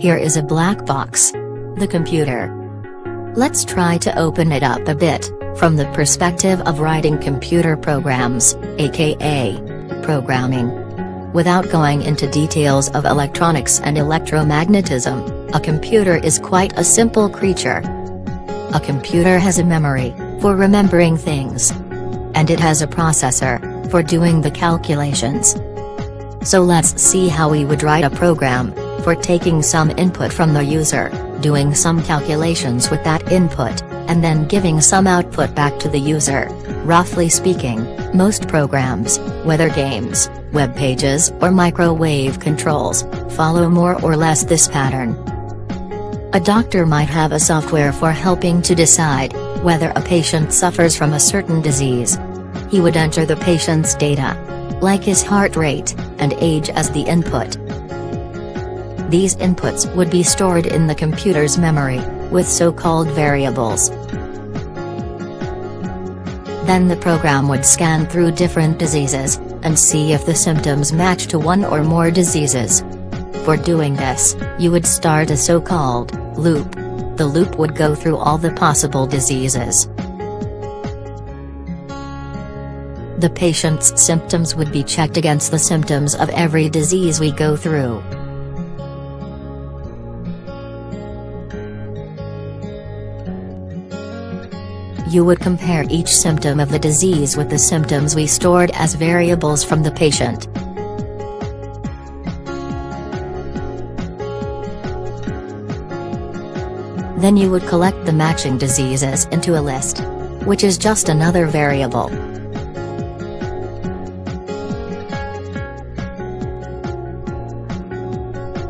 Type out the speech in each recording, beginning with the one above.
Here is a black box. The computer. Let's try to open it up a bit, from the perspective of writing computer programs, aka programming. Without going into details of electronics and electromagnetism, a computer is quite a simple creature. A computer has a memory, for remembering things. And it has a processor, for doing the calculations. So let's see how we would write a program, for taking some input from the user, doing some calculations with that input, and then giving some output back to the user. Roughly speaking, most programs, whether games, web pages or microwave controls, follow more or less this pattern. A doctor might have a software for helping to decide whether a patient suffers from a certain disease. He would enter the patient's data, like his heart rate and age, as the input. These inputs would be stored in the computer's memory, with so-called variables. Then the program would scan through different diseases, and see if the symptoms match to one or more diseases. For doing this, you would start a so-called loop. The loop would go through all the possible diseases. The patient's symptoms would be checked against the symptoms of every disease we go through. You would compare each symptom of the disease with the symptoms we stored as variables from the patient. Then you would collect the matching diseases into a list, which is just another variable.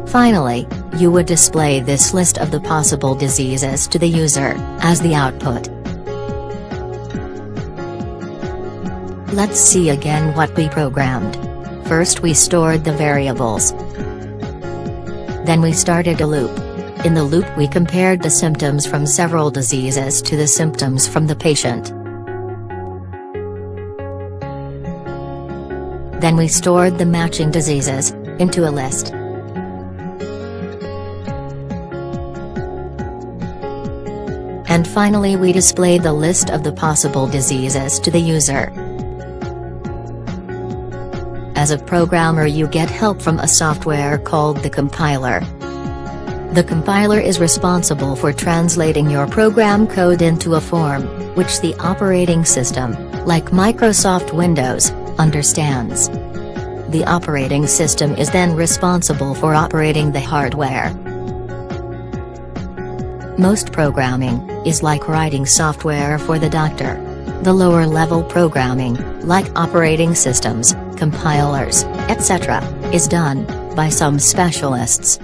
Finally, you would display this list of the possible diseases to the user, as the output. Let's see again what we programmed. First we stored the variables. Then we started a loop. In the loop we compared the symptoms from several diseases to the symptoms from the patient. Then we stored the matching diseases into a list. And finally we displayed the list of the possible diseases to the user. As a programmer you get help from a software called the compiler. The compiler is responsible for translating your program code into a form, which the operating system, like Microsoft Windows, understands. The operating system is then responsible for operating the hardware. Most programming is like writing software for the doctor. The lower level programming, like operating systems, compilers, etc., is done by some specialists.